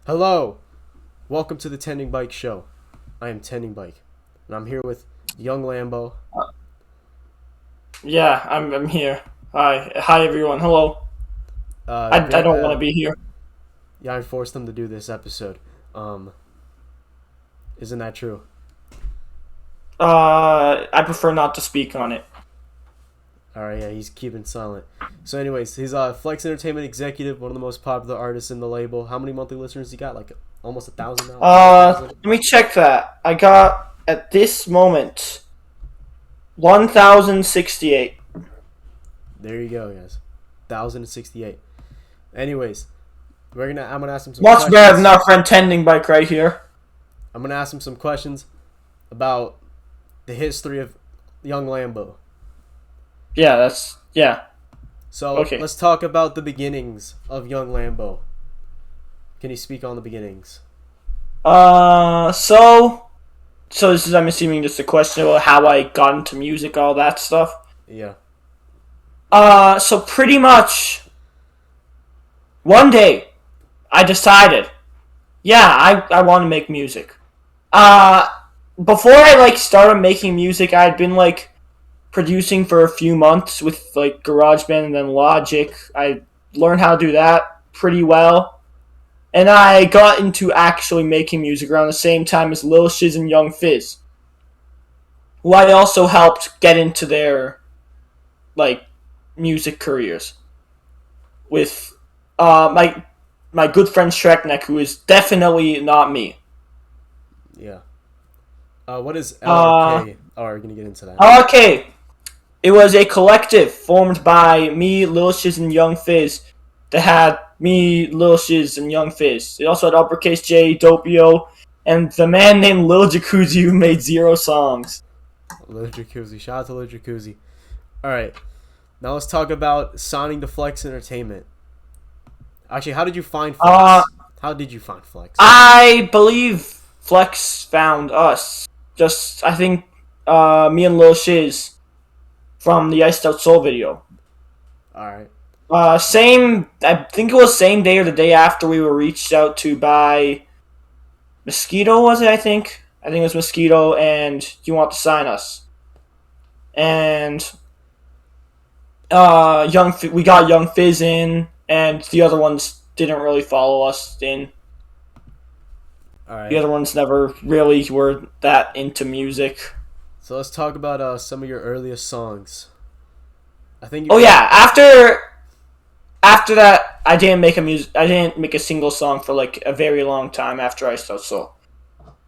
Hello, welcome to the Tending Bike Show. I am Tending Bike, and I'm here with Yung Lambo. Yeah, I'm here. Hi everyone. Hello. I don't want to be here. Yeah, I forced them to do this episode. Isn't that true? I prefer not to speak on it. Alright, yeah, he's keeping silent. So anyways, he's Flex Entertainment executive, one of the most popular artists in the label. How many monthly listeners he got? Like almost 1,000 now? Let me check that. I got at this moment 1,068. There you go, guys. 1,068. Anyways, I'm gonna ask him some Much questions. better than our friend Tending Bike right here. I'm gonna ask him some questions about the history of Yung Lambo. Yeah. So Okay. let's talk about the beginnings of Yung Lambo. Can you speak on the beginnings? So this is, I'm assuming, just a question about how I got into music, all that stuff. Yeah. So pretty much one day I decided, I want to make music. Before I started making music, I had been producing for a few months with GarageBand and then Logic. I learned how to do that pretty well. And I got into actually making music around the same time as Lil Shiz and Young Fizz, who I also helped get into their music careers with my good friend Shrekneck, who is definitely not me. Yeah. What is LRK? We're gonna get into that. LRK. It was a collective formed by me, Lil Shiz, and Young Fizz that had me, Lil Shiz, and Young Fizz. It also had Uppercase J, Dopio, and the man named Lil Jacuzzi who made 0 songs. Lil Jacuzzi. Shout out to Lil Jacuzzi. Alright. Now let's talk about signing to Flex Entertainment. Actually, how did you find Flex? How did you find Flex? I believe Flex found us. I think me and Lil Shiz from the Iced Out Soul video. Alright. I think it was same day or the day after we were reached out to by Mosquito, was it, I think? I think it was Mosquito, and you want to sign us. And we got Young Fizz in, and the other ones didn't really follow us in. Alright. The other ones never really were that into music. So let's talk about some of your earliest songs. I think. After that, I didn't make a single song for a very long time after I started Soul.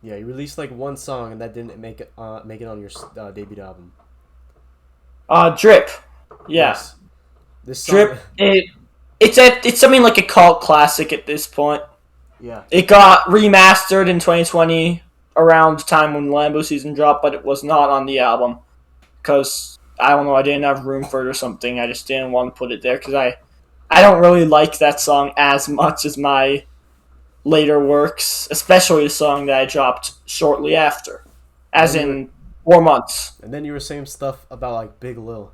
Yeah, you released one song and that didn't make it on your debut album. Drip. Yeah. Yes. This song, Drip. It's something like a cult classic at this point. Yeah. It got remastered in 2020 around the time when Lambo season dropped, but it was not on the album because I don't know, I didn't have room for it or something. I just didn't want to put it there because I don't really like that song as much as my later works, especially the song that I dropped shortly after, as in 4 months. And then you were saying stuff about Big Lil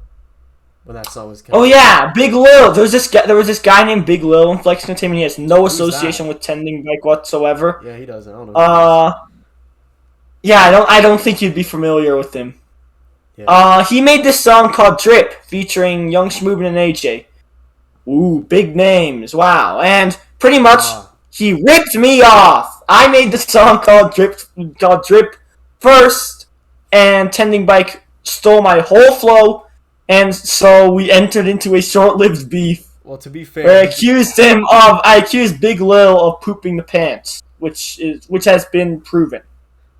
when that song was coming. Oh yeah, Big Lil. There was this guy named Big Lil in Flex Entertainment. He has no association with Tending Bike whatsoever. Yeah, he doesn't. I don't know. Yeah, I don't think you'd be familiar with him. Yeah. He made this song called Drip featuring Young Schmoobin and AJ. Ooh, big names. Wow. And pretty much he ripped me off. I made the song called Drip first, and Tending Bike stole my whole flow, and so we entered into a short-lived beef. Well, to be fair, where I accused Big Lil of pooping the pants, which has been proven.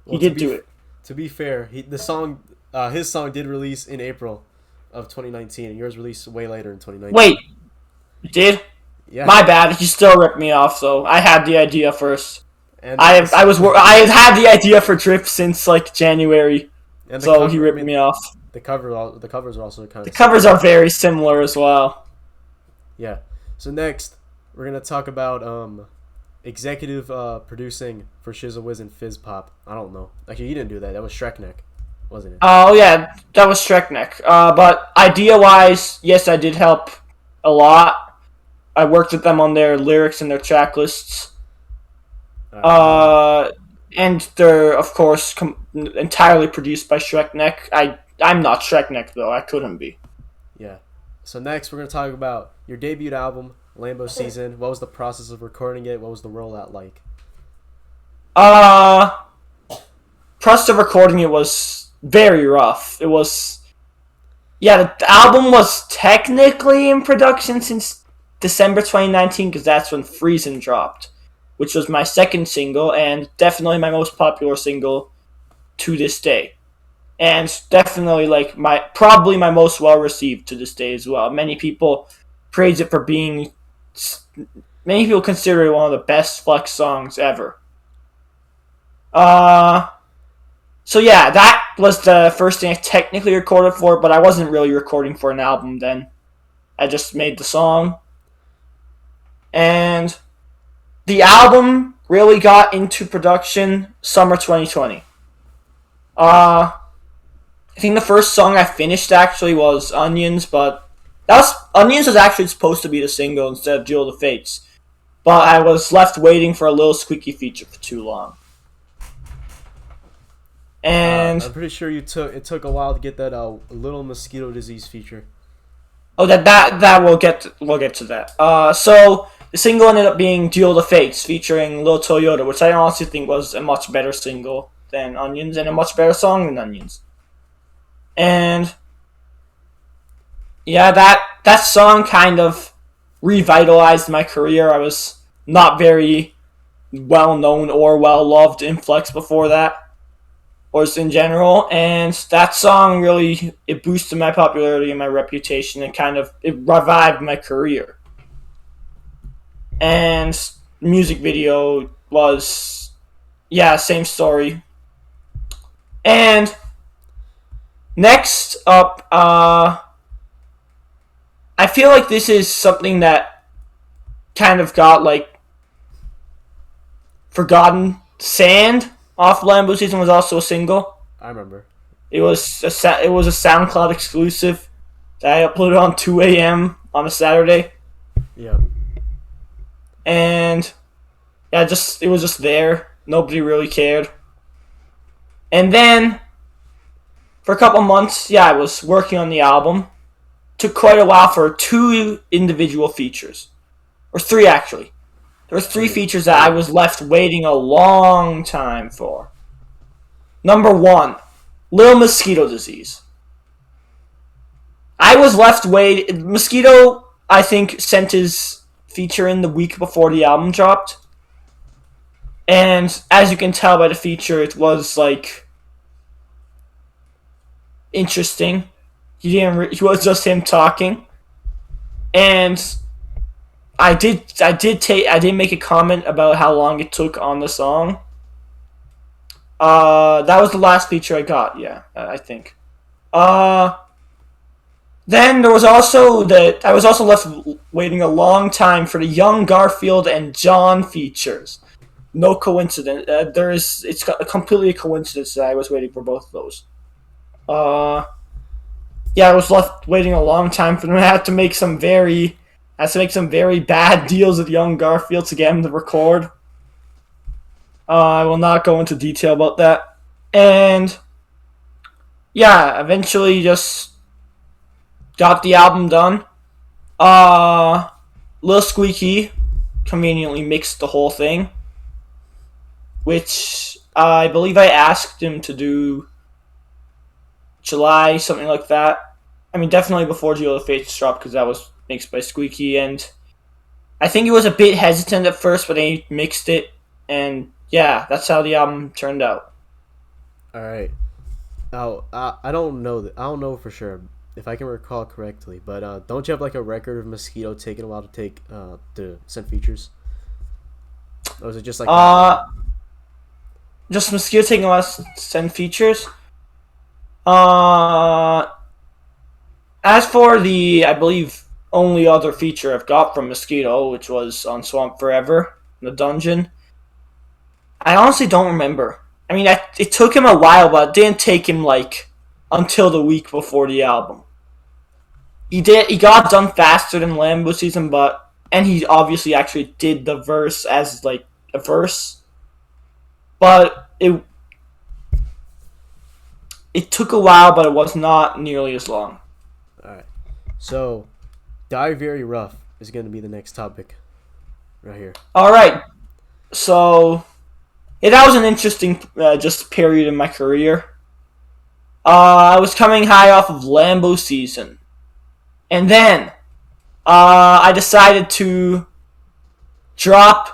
Well, he did do it. To be fair, his song did release in April of 2019, and yours released way later in 2019. Wait, you did? Yeah. My bad. You still ripped me off, though. I had the idea first. And I had had the idea for Drip since January, so he ripped me off. The covers are also kind of. The covers are very similar as well. Yeah. So next, we're gonna talk about executive producing for Shizzle Wiz and Fizz Pop. I don't know. Actually, he didn't do that. That was Shrekneck, wasn't it? Oh yeah, that was Shrekneck. But idea-wise, yes, I did help a lot. I worked with them on their lyrics and their track lists. All right, Uh, and they're of course entirely produced by Shrek Neck. I'm not Shrek Neck though. I couldn't be. yeah. So next, we're gonna talk about your debut album, Lambo Season. What was the process of recording it? What was the rollout like? Uh, Process of recording it was very rough. It was, yeah, the album was technically in production since December 2019 because that's when Friesen dropped, which was my second single and definitely my most popular single to this day. And definitely like my probably my most well received to this day as well. Many people praise it for being many people consider it one of the best Flex songs ever. Uh so yeah, that was the first thing I technically recorded for, but I wasn't really recording for an album then. I just made the song. And the album really got into production summer 2020. I think the first song I finished actually was Onions, but Onions was actually supposed to be the single instead of Duel of the Fates. But I was left waiting for a little squeaky feature for too long. And I'm pretty sure it took a while to get that little mosquito disease feature. oh, that we'll get to that. So the single ended up being Duel of the Fates featuring Lil Toyota, which I honestly think was a much better single than Onions and a much better song than Onions. And yeah, that song kind of revitalized my career. I was not very well known or well loved in Flex before that, or just in general. And that song really it boosted my popularity and my reputation, and kind of it revived my career. And music video was yeah, same story. And next up, I feel like this is something that kind of got like forgotten. Sand off Lambo Season was also a single. I remember. It was a SoundCloud exclusive that I uploaded on 2 a.m. on a Saturday, Yeah. and yeah, it was just there. Nobody really cared. And then for a couple months, yeah, I was working on the album. Took quite a while for 2 individual features, or 3 actually. There were 3 features that I was left waiting a long time for. Number 1, Lil Mosquito Disease. I was left waiting. Mosquito, I think, sent his feature in the week before the album dropped. And as you can tell by the feature, it was like interesting. He was just him talking, and I did make a comment about how long it took on the song. That was the last feature I got. Yeah, I think. Then there was also I was also left waiting a long time for the Young Garfield and John features. No coincidence. It's completely a coincidence that I was waiting for both of those. Yeah, I was left waiting a long time for them. I had to make some very bad deals with Young Garfield to get him to record. I will not go into detail about that. And yeah, eventually just got the album done. Lil Squeaky conveniently mixed the whole thing, which I believe I asked him to do July, something like that. I mean, definitely before Duel of Fates dropped, because that was mixed by Squeaky, and I think he was a bit hesitant at first, but he mixed it, and yeah, that's how the album turned out. All right. Now, I don't know I don't know for sure if I can recall correctly, but don't you have like a record of Mosquito taking a while to send features? Or was it just like Just Mosquito taking a while to send features. Uh, as for the, I believe, only other feature I've got from Mosquito, which was on Swamp Forever, the dungeon, I honestly don't remember. I mean, it took him a while, but it didn't take him, like, until the week before the album. He got done faster than Lambo Season, and he obviously actually did the verse as, like, a verse. but it took a while, but it was not nearly as long. Alright. So, Die Very Rough is going to be the next topic. Right here. Alright, so that was an interesting just period in my career. I was coming high off of Lambo season. And then I decided to drop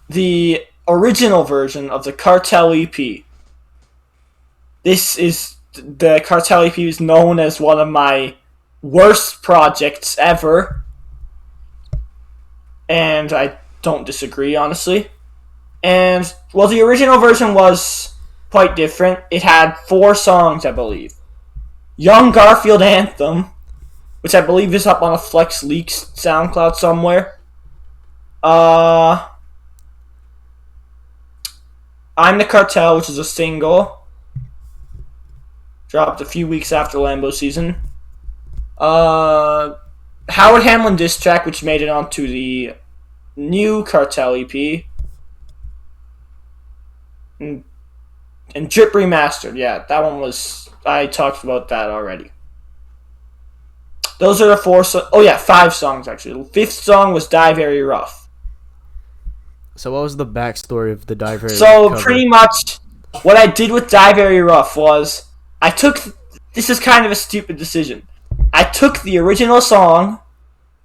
the original version of the Cartel EP. The Cartel EP is known as one of my worst projects ever. And I don't disagree, honestly. And, well, the original version was quite different. It had 4 songs, I believe. Young Garfield Anthem, which I believe is up on a Flex Leaks SoundCloud somewhere. I'm the Cartel, which is a single. Dropped a few weeks after Lambo season. Howard Hamlin diss track, which made it onto the new Cartel EP. And Drip Remastered, yeah, that one was... I talked about that already. Those are the 4 5 songs, actually. The 5th song was Die Very Rough. So what was the backstory of the Die Very Rough So, cover? pretty much, what I did with Die Very Rough was... This is kind of a stupid decision. I took the original song,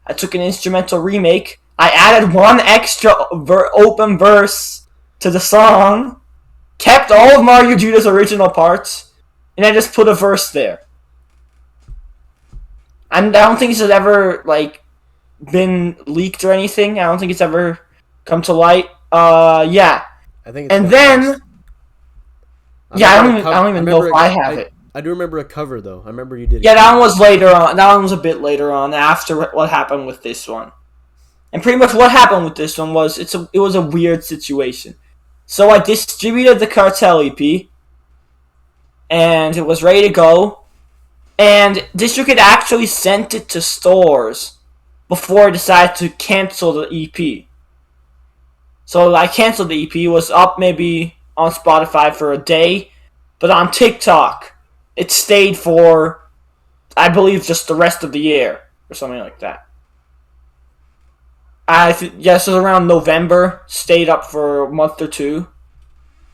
I took an instrumental remake, I added 1 extra open verse to the song, kept all of Mario Judah's original parts, and I just put a verse there. I don't think this has ever, been leaked or anything. I don't think it's ever come to light. Yeah. I think it's and then... I don't even know if I have it. I do remember a cover, though. I remember you did. Yeah, that one was later on. That one was a bit later on, after what happened with this one. And pretty much what happened with this one was it was a weird situation. So I distributed the Cartel EP, and it was ready to go. And DistroKid actually sent it to stores before I decided to cancel the EP. So I canceled the EP. It was up maybe on Spotify for a day, but on TikTok, it stayed for, I believe, just the rest of the year or something like that. So around November, stayed up for a month or 2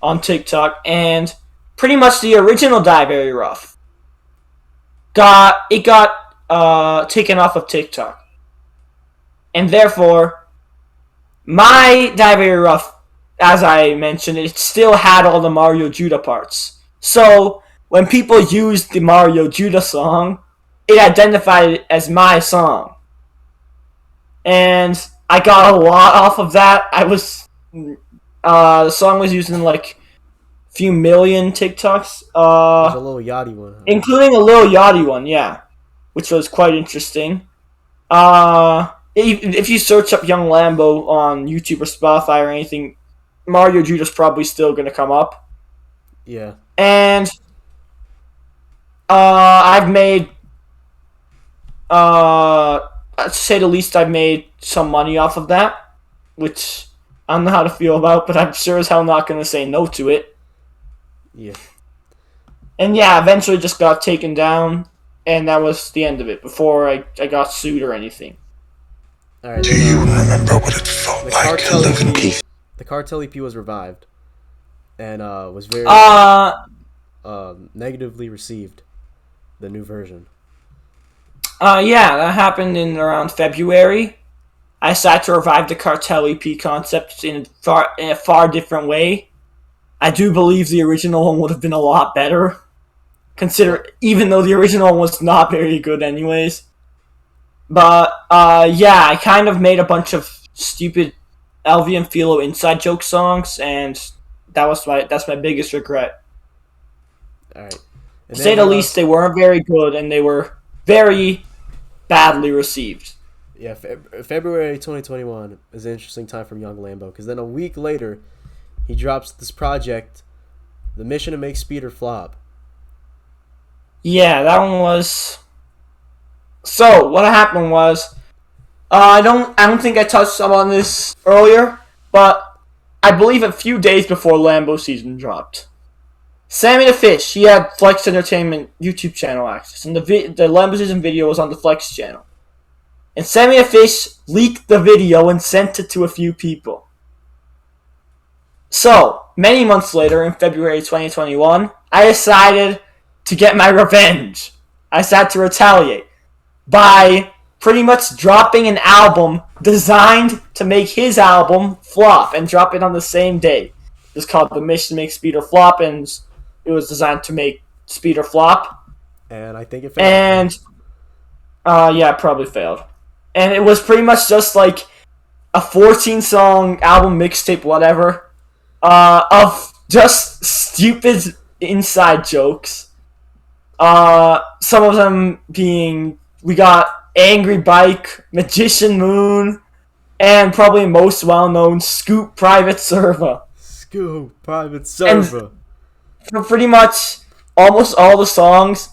on TikTok, and pretty much the original Die Very Rough got taken off of TikTok, and therefore my Die Very Rough, as I mentioned, it still had all the Mario Judah parts. So when people used the Mario Judah song, it identified it as my song. And I got a lot off of that. The song was used in a few million TikToks. There's a Lil Yachty one. Huh? Including a Lil Yachty one, yeah. Which was quite interesting. If you search up Yung Lambo on YouTube or Spotify or anything, Mario Judah's probably still going to come up. Yeah. And I've made, to say the least, I've made some money off of that, which I don't know how to feel about, but I'm sure as hell not going to say no to it. Yeah. And yeah, eventually just got taken down, and that was the end of it, before I got sued or anything. Alright. Do you remember what it felt like to live in peace? The Cartel EP was revived, and was very negatively received. The new version. Yeah, that happened in around February. I decided to revive the Cartel EP concept in a far different way. I do believe the original one would have been a lot better, even though the original one was not very good anyways. But yeah, I kind of made a bunch of stupid LV and Philo inside joke songs, and that's my biggest regret. Alright. To say the least, they weren't very good, and they were very badly received. Yeah, February 2021 is an interesting time for Yung Lambo, because then a week later, he drops this project, The Mission to Make Speeder Flop. Yeah, that one was... So, what happened was... I don't think I touched on this earlier, but I believe a few days before Lambo season dropped. Sammy the Fish, he had Flex Entertainment YouTube channel access, and the Lambo season video was on the Flex channel. And Sammy the Fish leaked the video and sent it to a few people. So, many months later, in February 2021, I decided to get my revenge. I decided to retaliate by pretty much dropping an album designed to make his album flop and drop it on the same day. It's called The Mission to Make Speeder Flop, and it was designed to make Speeder flop. And I think it failed. And, yeah, it probably failed. And it was pretty much just like a 14-song album mixtape, whatever, of just stupid inside jokes. Some of them being, we got Angry Bike, Magician Moon, and probably most well-known, Scoop Private Server. Scoop Private Server. And for pretty much almost all the songs,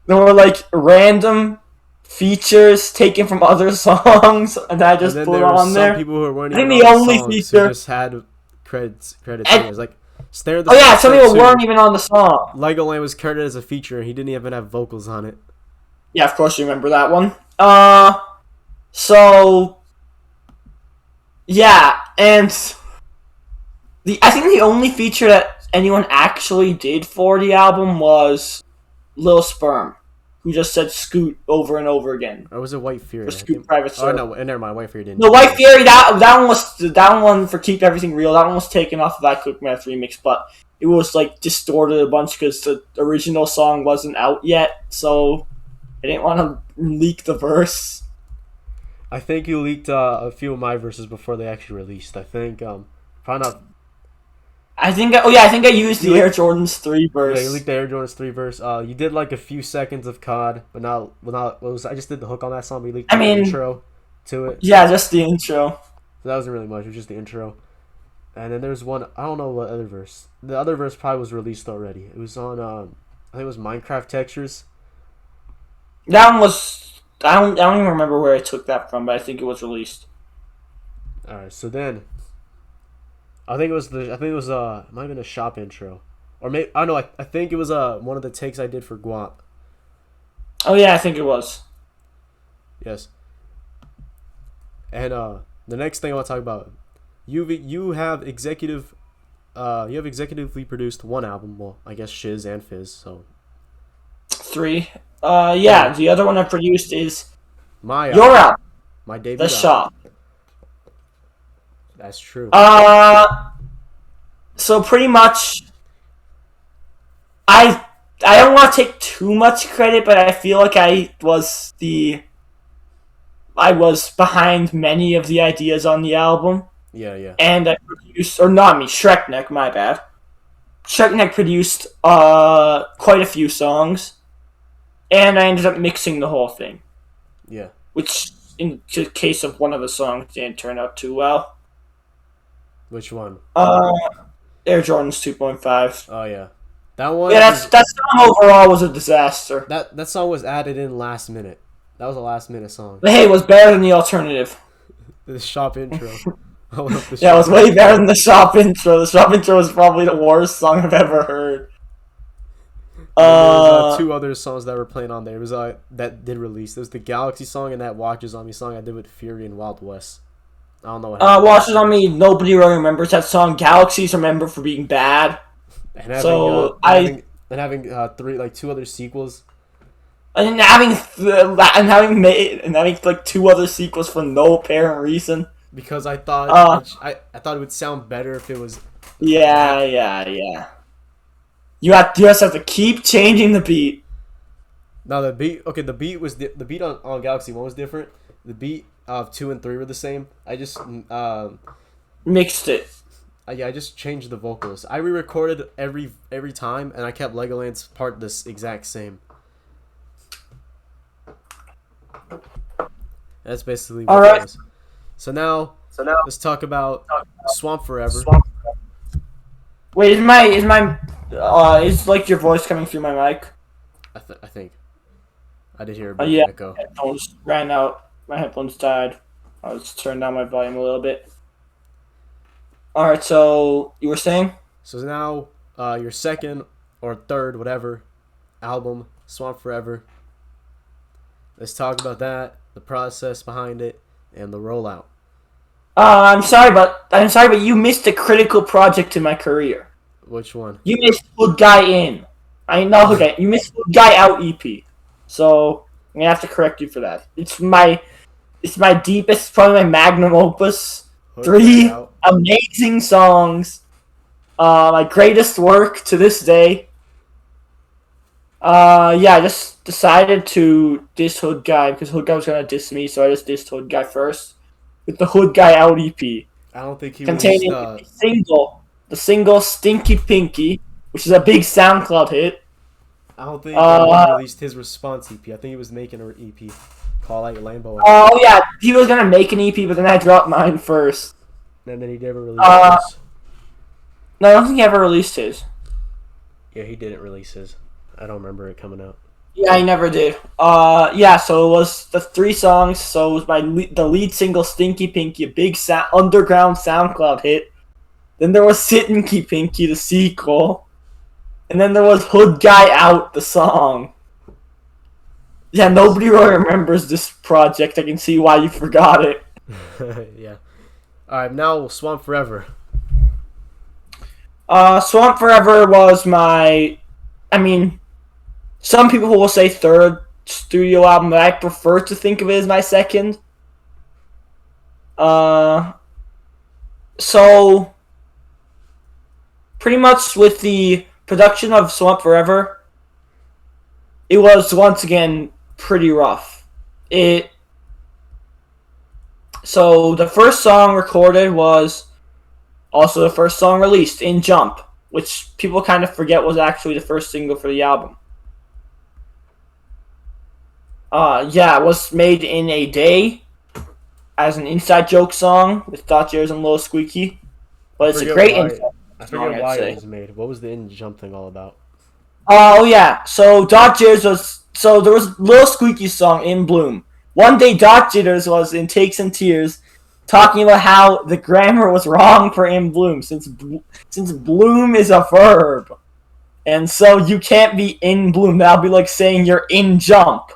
there were like random features taken from other songs and I just put on there. Some people who weren't I think even the on only songs feature who just had credits. And, It was like Stare at the oh yeah, some people too. weren't even on the song. Legoland was credited as a feature, and he didn't even have vocals on it. Yeah, of course you remember that one. So yeah, and I think the only feature that anyone actually did for the album was Lil Sperm, who just said "Scoot" over and over again. Or was it White Fury? For Scoot Private Server. Oh no, never mind. White Fury didn't. The White Fury, that one for Keep Everything Real. That one was taken off of that Cook Math remix, but it was like distorted a bunch because the original song wasn't out yet, so I didn't want to leak the verse. I think you leaked a few of my verses before they actually released. I think probably not. I think I used the Air Jordans 3 verse. Yeah, you leaked the Air Jordans 3 verse. You did like a few seconds of COD, but not. I just did the hook on that song. We leaked the intro to it. Yeah, just the intro. So that wasn't really much. It was just the intro. And then there's one. I don't know what other verse. The other verse probably was released already. It was on. I think it was Minecraft Textures. That one was. I don't even remember where I took that from, but I think it was released. All right. So then. I think it was it might have been a shop intro, or maybe I don't know. I think it was one of the takes I did for Guap. Oh yeah, I think it was. Yes. And the next thing I want to talk about, you have executively produced one album. Well, I guess Shiz and Fizz. So 3. Yeah. The other one I produced is your album, my debut. The Shop. That's true. So pretty much, I don't want to take too much credit, but I feel like I was behind many of the ideas on the album. Yeah. And I produced, or not me, Shrekneck, my bad. Shrekneck produced quite a few songs, and I ended up mixing the whole thing. Yeah. Which, in the case of one of the songs, didn't turn out too well. Which one? Air Jordans 2.5. Oh yeah, that one. Yeah, that song overall was a disaster. That song was added in last minute. That was a last minute song. But hey, it was better than the alternative. The shop intro. Yeah, it was way better than the shop intro. The shop intro was probably the worst song I've ever heard. There was 2 other songs that were playing on there. It was that did release. There was the Galaxy song and that Watches on Me song I did with Fury and Wild West. I don't know what happened. Watches on Me, nobody really remembers that song. Galaxies remember for being bad. And having, having 2 other sequels. And having like 2 other sequels for no apparent reason. Because I thought I thought it would sound better if it was. Yeah. You just have to keep changing the beat. No, the beat. Okay, the beat was the beat on Galaxy 1 was different. The beat of 2 and 3 were the same. I just mixed it. I just changed the vocals. I re-recorded every time, and I kept Legoland's part this exact same. That's basically what it was. So now let's talk about Swamp Forever. Wait, is like your voice coming through my mic? I think I did hear a bit of echo. Headphones ran out. My headphones died. I'll just turn down my volume a little bit. All right, so you were saying? So now, your second or third, whatever, album, Swamp Forever. Let's talk about that, the process behind it, and the rollout. I'm sorry, but you missed a critical project in my career. Which one? You missed Hood Guy In. I know Hood Guy. You missed Hood Guy Out EP. So I'm gonna have to correct you for that. It's my deepest, probably my magnum opus. Hood Guy 3 Out. amazing songs. My greatest work to this day. Yeah, I just decided to diss Hood Guy because Hood Guy was gonna diss me, so I just dissed Hood Guy first with the Hood Guy Out EP, I don't think he released. containing the single "Stinky Pinky," which is a big SoundCloud hit. I don't think he Uh, released his response EP. I think he was making an EP called like Lambo, oh yeah, he was gonna make an EP, but then I dropped mine first. and then he never released Uh, his. No, I don't think he ever released his. Yeah, he didn't release his. I don't remember it coming out. Yeah, he never did. Yeah, so it was the 3 songs. So it was the lead single "Stinky Pinky," a big underground SoundCloud hit. Then there was "Stinky Pinky," the sequel, and then there was "Hood Guy Out," the song. Yeah, nobody really remembers this project. I can see why you forgot it. Yeah. All right, now Swamp Forever. Swamp Forever was my. I mean, some people will say third studio album, but I prefer to think of it as my second. So pretty much with the production of Swamp Forever, it was once again pretty rough. So the first song recorded was also the first song released in Jump, which people kind of forget was actually the first single for the album. Yeah, it was made in a day as an inside joke song with Dodgers and Lil Squeaky. But it's a great inside I song, forget I'd why say. it was made. What was the in jump thing all about? Oh yeah, so there was Lil Squeaky's song "In Bloom." One day Dot Jitters was in Takes and Tears, talking about how the grammar was wrong for "in bloom" since bloom is a verb, and so you can't be in bloom. That'll be like saying you're in jump,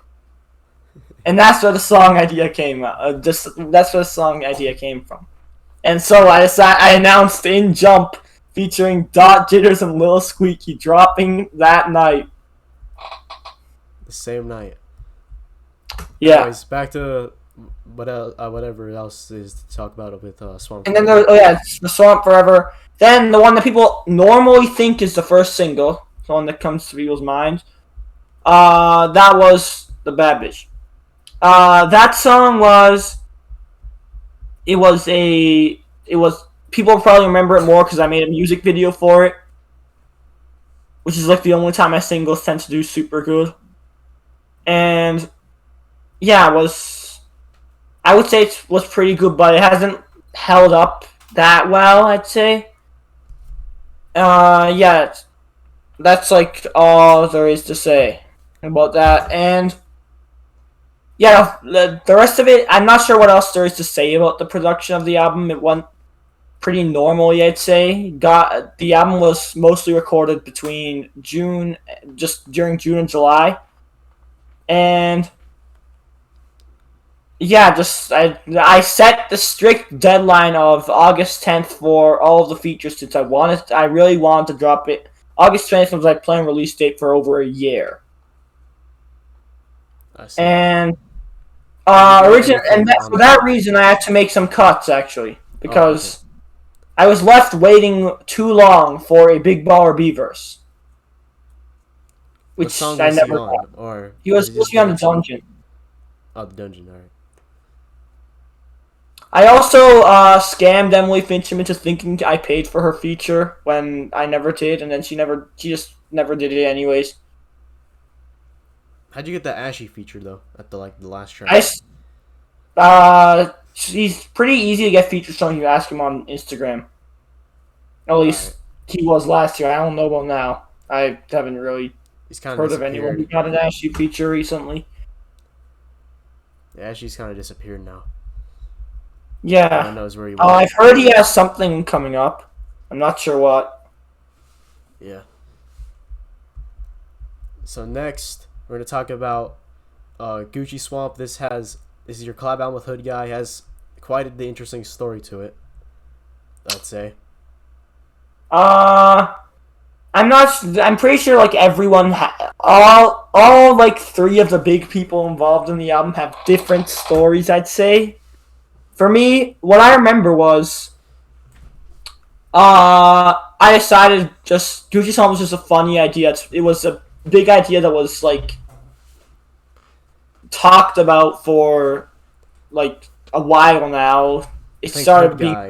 and that's where the song idea came out. That's where the song idea came from, and so I announced "In Jump" featuring Dot Jitters and Lil Squeaky dropping that night. The same night. Yeah. Anyways, back to whatever else is to talk about with Swamp. And then it's the Swamp Forever. Then the one that people normally think is the first single, the one that comes to people's minds. That was the Bad Bitch. That song was. It was. People probably remember it more because I made a music video for it, which is like the only time my singles tend to do super good. And yeah, I would say it was pretty good, but it hasn't held up that well, I'd say. Yeah, that's like all there is to say about that. And yeah, the rest of it, I'm not sure what else there is to say about the production of the album. It went pretty normally, I'd say. The album was mostly recorded between just during June and July. And yeah, I set the strict deadline of August 10th for all of the features since I really wanted to drop it. August 20th was my planned release date for over a year. I see. And For that reason I had to make some cuts actually because I was left waiting too long for a Big Baller B verse. Which I never got. Or He was supposed to be on the dungeon. Oh, the dungeon, alright. I also scammed Emily Fincham into thinking I paid for her feature when I never did, and then she just never did it anyways. How'd you get the Ashy feature though at the last track? He's pretty easy to get featured song. You ask him on Instagram. At least he was last year. I don't know about now. I haven't really heard of anyone who got an Ashy feature recently. Yeah, Ashy's kind of disappeared now. Yeah. Everyone knows where he went. I've heard he has something coming up. I'm not sure what. Yeah. So next, we're gonna talk about Gucci Swamp. This is your collab album with Hood Guy. Has quite the interesting story to it, I'd say. I'm not. I'm pretty sure like everyone, all like three of the big people involved in the album have different stories. I'd say. For me, what I remember was, I decided just Gucci Song was just a funny idea. It was a big idea that was like talked about for like a while now. It think started Hood being Guy-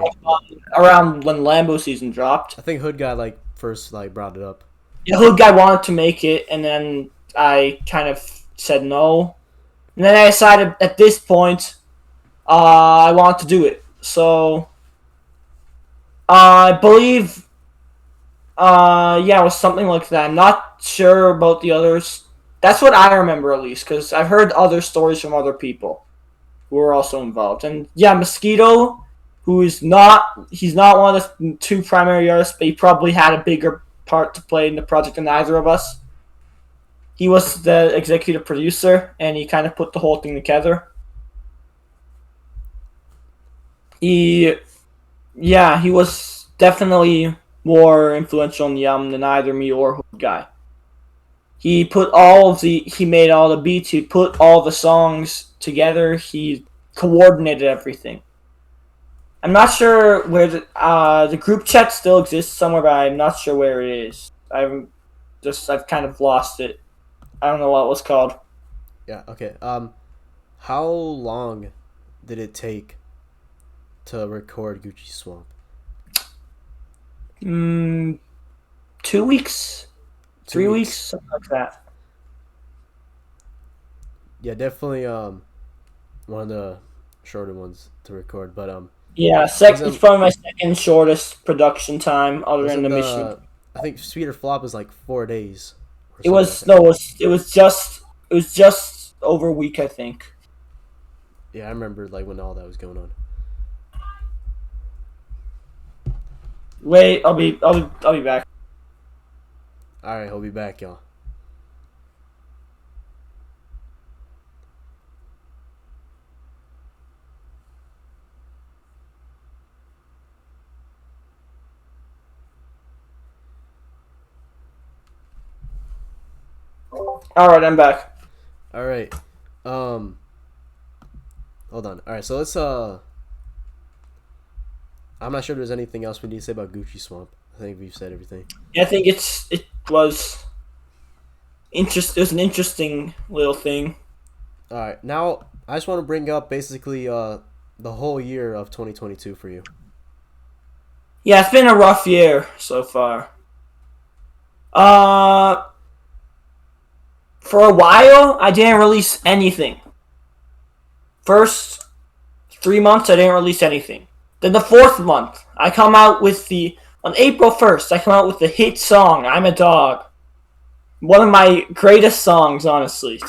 around when Lambo season dropped. I think Hood Guy like first like brought it up. The Hood Guy wanted to make it, and then I kind of said no. And then I decided at this point, I wanted to do it. So, I believe, yeah, it was something like that. I'm not sure about the others. That's what I remember at least, because I've heard other stories from other people who were also involved. And yeah, Mosquito, he's not one of the two primary artists, but he probably had a bigger part to play in the project than either of us. He was the executive producer, and he kind of put the whole thing together. He was definitely more influential in the album than either me or Hood Guy. He made all the beats, he put all the songs together, he coordinated everything. I'm not sure where the group chat still exists somewhere, but I'm not sure where it is. I've kind of lost it. I don't know what it was called. Yeah. Okay. How long did it take to record Gucci Swamp? 2 weeks, 3 weeks, something like that. Yeah, definitely. One of the shorter ones to record, but Yeah, it's probably my second shortest production time, other than the mission. I think Sweet or Flop was like 4 days. It was just over a week, I think. Yeah, I remember like when all that was going on. Wait, I'll be back. All right, he'll be back, y'all. All right, I'm back. All right. Hold on. All right, so let's I'm not sure if there's anything else we need to say about Gucci Swamp. I think we've said everything. Yeah, I think it was It was an interesting little thing. All right. Now, I just want to bring up basically the whole year of 2022 for you. Yeah, it's been a rough year so far. For a while, I didn't release anything. First 3 months, I didn't release anything. Then the fourth month, I come out with on April 1st, I come out with the hit song, I'm a Dog. One of my greatest songs, honestly.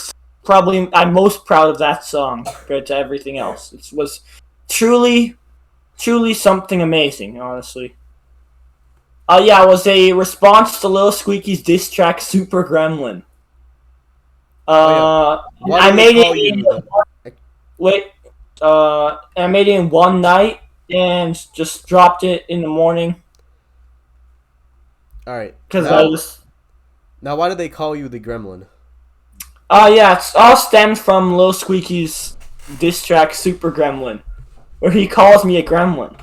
Probably, I'm most proud of that song compared to everything else. It was truly something amazing, honestly. Yeah, it was a response to Lil Squeaky's diss track, Super Gremlin. I made I made it in one night and just dropped it in the morning. All right. Because Now, why did they call you the Gremlin? Yeah, it's all stemmed from Lil Squeaky's diss track, Super Gremlin, where he calls me a gremlin.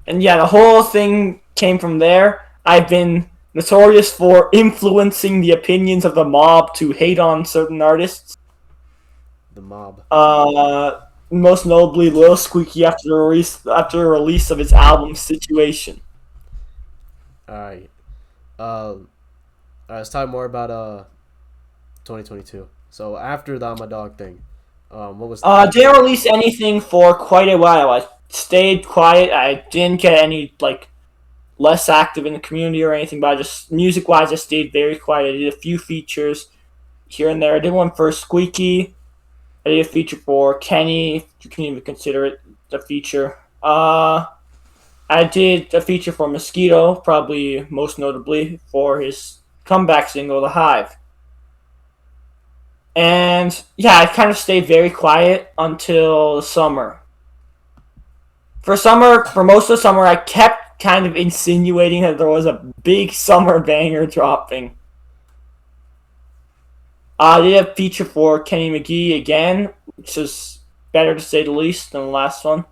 And yeah, the whole thing came from there. I've been notorious for influencing the opinions of the mob to hate on certain artists. The mob. Most notably Lil Squeaky after the release of his album Situation. All right. Let's talk more about 2022. So after the I'm a Dog thing, what was? Didn't release anything for quite a while. I stayed quiet. I didn't get any less active in the community or anything. But I just music-wise, I stayed very quiet. I did a few features here and there. I did one for Squeaky. I did a feature for Kenny, if you can even consider it a feature. I did a feature for Mosquito, probably most notably for his comeback single, The Hive. And yeah, I kind of stayed very quiet until the summer. For most of the summer, I kept kind of insinuating that there was a big summer banger dropping. I did a feature for Kenny McGee again, which is better to say the least than the last one,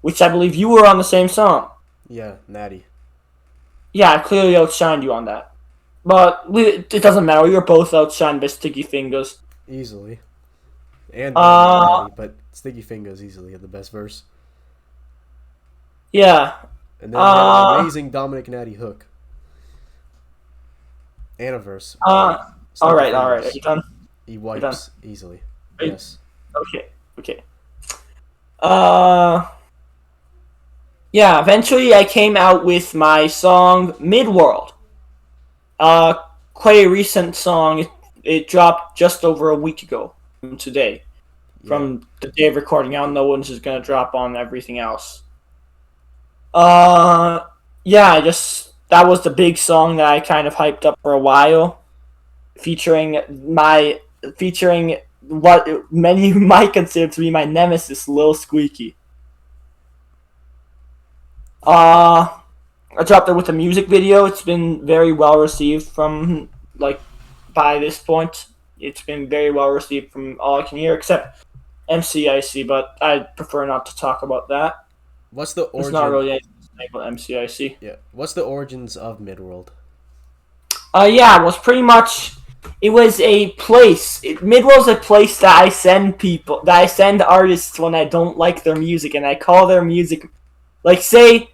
which I believe you were on the same song. Yeah, Natty. Yeah, I clearly outshined you on that. But it doesn't matter. We were both outshined by Sticky Fingers. Easily. And Natty, but Sticky Fingers easily had the best verse. Yeah. And then an amazing Dominic Natty hook. And a verse. Alright. Are you done? He wipes easily. Yes. Okay. Yeah, eventually I came out with my song Midworld. Quite a recent song. It dropped just over a week ago from today. From the day of recording. I don't know when this is going to drop on everything else. Yeah, that was the big song that I kind of hyped up for a while. Featuring what many might consider to be my nemesis, Lil Squeaky. I dropped it with a music video. It's been very well received from, by this point. It's been very well received from all I can hear, except MCIC, but I prefer not to talk about that. What's the origin? There's not really anything to say about MCIC. Yeah. What's the origins of Midworld? It was pretty much... It was a place. Midworld's a place that I send artists when I don't like their music, and I call their music... Like, say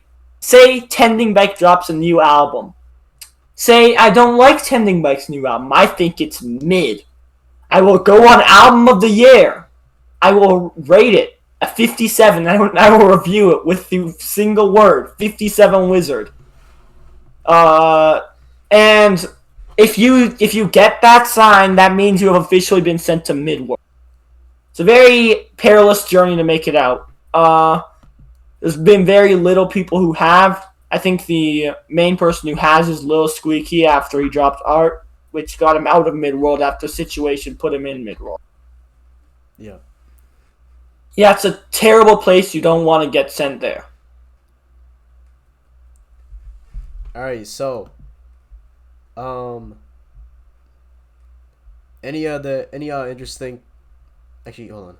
Tending Bike drops a new album. Say, I don't like Tending Bike's new album. I think it's mid. I will go on Album of the Year. I will rate it a 57. I will review it with the single word, 57 Wizard. And if you get that sign, that means you have officially been sent to Midworld. It's a very perilous journey to make it out. There's been very little people who have. I think the main person who has is Lil Squeaky after he dropped Art, which got him out of Midworld after Situation put him in Midworld. Yeah. Yeah, it's a terrible place. You don't want to get sent there. Alright, so any interesting... Actually, hold on.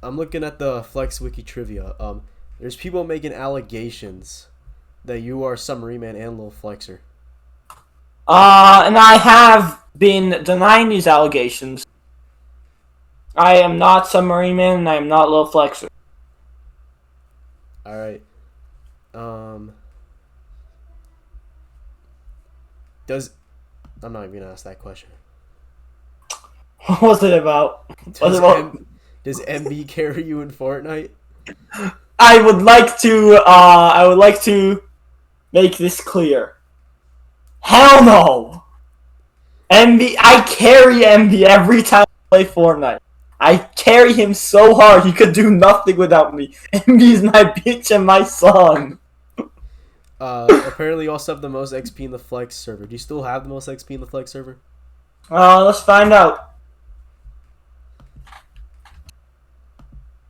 I'm looking at the Flex Wiki trivia. There's people making allegations that you are Submarine Man and Lil Flexer. And I have been denying these allegations. I am not Submarine Man, and I am not Lil Flexer. Alright. I'm not even gonna ask that question. What was it about? Does MB carry you in Fortnite? I would like to make this clear. Hell no! I carry MB every time I play Fortnite. I carry him so hard he could do nothing without me. MB is my bitch and my son. Apparently you also have the most XP in the Flex server. Do you still have the most XP in the Flex server? Let's find out.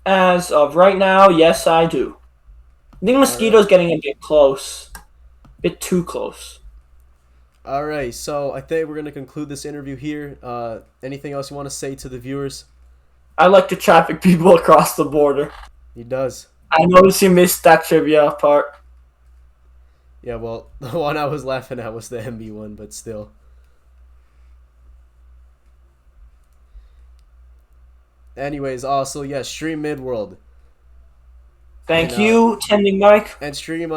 As of right now, yes, I do. I think Mosquito's getting a bit close. A bit too close. Alright, so I think we're going to conclude this interview here. Anything else you want to say to the viewers? I like to traffic people across the border. He does. I noticed you missed that trivia part. Yeah, well, the one I was laughing at was the MB one, but still. Anyways, also, yeah, stream Midworld. Thank you, Tending Mike. And stream,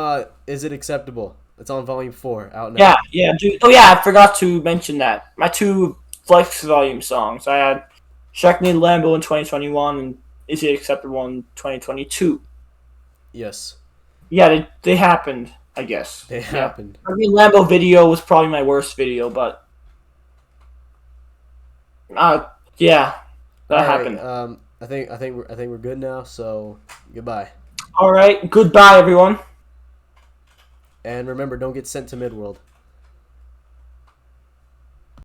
Is It Acceptable? It's on Volume 4, out now. Yeah, dude. Oh yeah, I forgot to mention that. My two Flex Volume songs. I had Yung Lambo in 2021 and Is It Acceptable in 2022. Yes. Yeah, they happened, I guess. They happened. I mean, Lambo video was probably my worst video, but... yeah. that All right. happened. I think we're good now. So goodbye. All right, goodbye, everyone. And remember, don't get sent to Midworld.